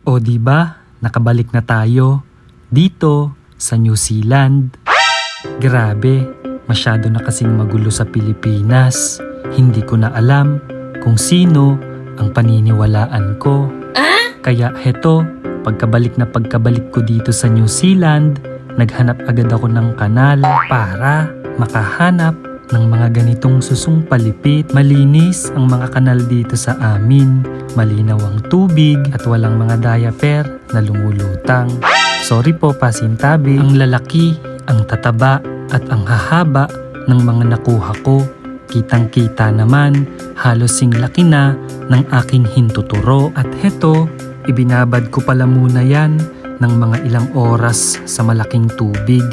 O di ba, nakabalik na tayo dito sa New Zealand. Grabe, masyado na kasing magulo sa Pilipinas. Hindi ko na alam kung sino ang paniniwalaan ko. Kaya heto, pagkabalik ko dito sa New Zealand, naghanap agad ako ng kanal para makahanap ng mga ganitong susung palipit. Malinis ang mga kanal dito sa amin. Malinaw ang tubig at walang mga diaper na lumulutang. Sorry po pasintabi. Ang lalaki, ang tataba at ang hahaba ng mga nakuha ko. Kitang-kita naman, halos sing laki na ng aking hintuturo. At heto, ibinabad ko pala muna yan ng mga ilang oras sa malaking tubig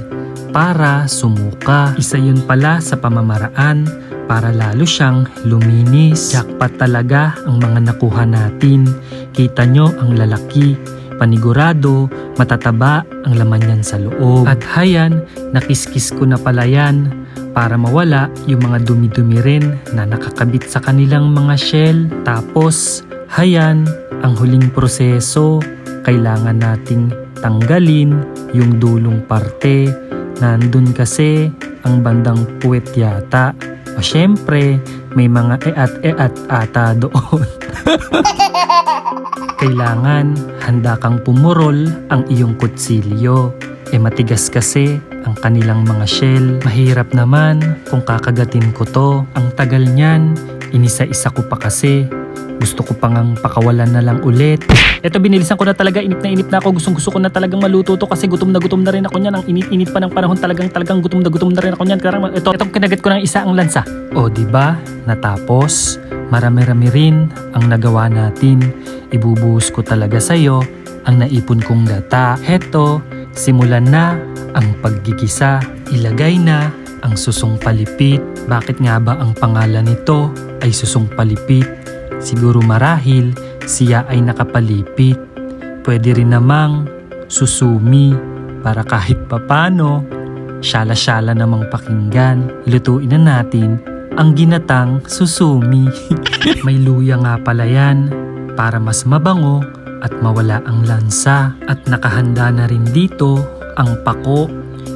para sumuka. Isa yun pala sa pamamaraan para lalo siyang luminis. Jackpot talaga ang mga nakuha natin. Kita nyo ang lalaki, panigurado, matataba ang laman yan sa loob. At hayan, nakiskis ko na pala yan para mawala yung mga dumi-dumi rin na nakakabit sa kanilang mga shell. Tapos, hayan, ang huling proseso, kailangan nating tanggalin yung dulong parte. Nandun kasi ang bandang puwet yata. O syempre, may mga eat ata doon. Kailangan handa kang pumurol ang iyong kutsilyo. Matigas kasi ang kanilang mga shell. Mahirap naman kung kakagatin ko to. Ang tagal niyan, inisa-isa ko pa kasi. Gusto ko pang pakawalan na lang ulit. Eto, binilisan ko na talaga, inip na ako. Gusto ko na talagang maluto to kasi gutom na rin ako niyan. Ang init pa ng panahon, talagang gutom na rin ako niyan. Karang ito kinagat ko ng isa ang lansa. O di ba? Natapos. Marami-rami rin ang nagawa natin. Ibubuhos ko talaga sa'yo ang naipon kong gata. Heto, simulan na ang paggigisa. Ilagay na ang susung palipit. Bakit nga ba ang pangalan nito ay susung palipit? Siguro marahil siya ay nakapalipit. Pwede rin namang susumi para kahit papano syala-syala namang pakinggan. Ilutuin na natin ang ginatang susumi. May luya nga pala yan para mas mabango at mawala ang lansa. At nakahanda na rin dito ang pako.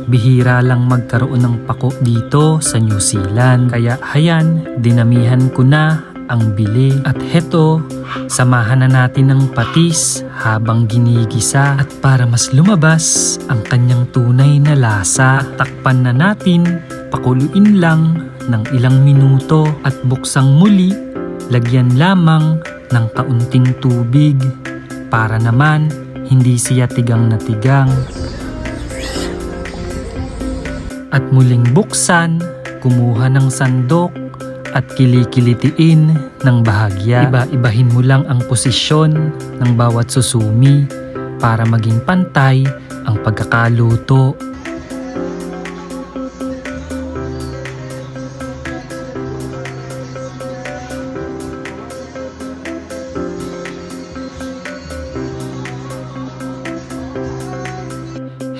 Bihira lang magkaroon ng pako dito sa New Zealand. Kaya hayan, dinamihan ko na ang bili. At heto, samahan na natin ng patis habang ginigisa. At para mas lumabas ang kanyang tunay na lasa, takpan na natin, pakuluin lang ng ilang minuto at buksang muli, lagyan lamang ng kaunting tubig para naman hindi siya tigang na tigang. At muling buksan, kumuha ng sandok at kilikilitiin ng bahagya. Iba-ibahin mo lang ang posisyon ng bawat susumi para maging pantay ang pagkakaluto.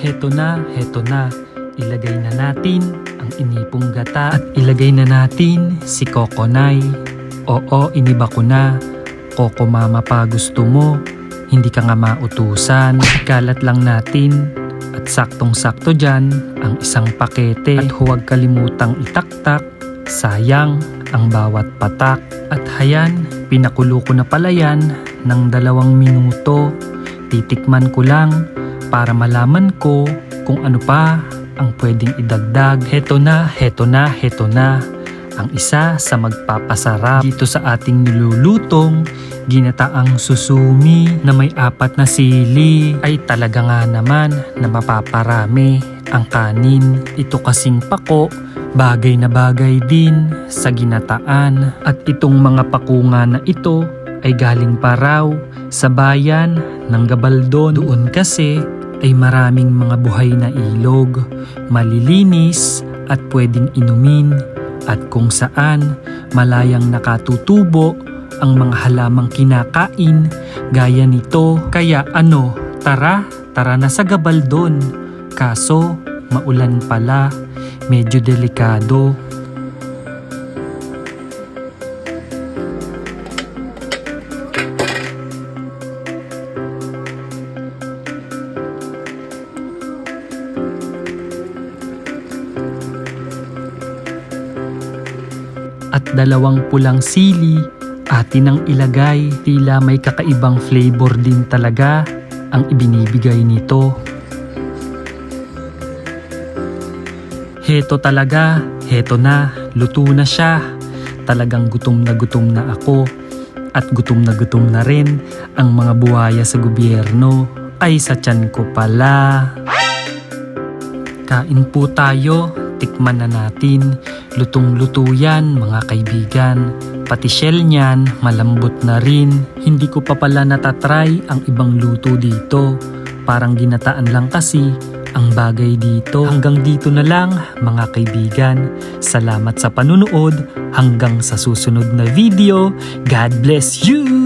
Heto na. Ilagay na natin ang inipong gata at ilagay na natin si Kokonay. Oo, iniba ko na. Koko mama pa gusto mo. Hindi ka nga mautusan. Ikalat lang natin at saktong-sakto dyan ang isang pakete. At huwag kalimutang itaktak. Sayang ang bawat patak. At hayan, pinakulo ko na pala yan ng 2 minuto. Titikman ko lang para malaman ko kung ano pa ang pwedeng idagdag. Heto na. Ang isa sa magpapasarap dito sa ating nilulutong ginataang susumi na may 4 na sili. Ay talaga nga naman na mapaparami ang kanin. Ito kasing pako, bagay na bagay din sa ginataan. At itong mga pakunga na ito ay galing pa raw sa bayan ng Gabaldon. Doon kasi ay maraming mga buhay na ilog, malilinis at pwedeng inumin, at kung saan malayang nakatutubo ang mga halamang kinakain gaya nito. Kaya tara na sa Gabaldon. Kaso maulan pala, medyo delikado. at 2 pulang sili. Atin ang ilagay, tila may kakaibang flavor din talaga ang ibinibigay nito. Heto talaga, heto na, luto na siya. Talagang gutom na ako. At gutom na rin ang mga buhaya sa gobyerno. Ay sa tiyan ko pala. Kain po tayo, tikman na natin. Lutong-luto yan mga kaibigan. Pati shell niyan, malambot na rin. Hindi ko pa pala natatry ang ibang luto dito. Parang ginataan lang kasi ang bagay dito. Hanggang dito na lang mga kaibigan. Salamat sa panunood. Hanggang sa susunod na video. God bless you!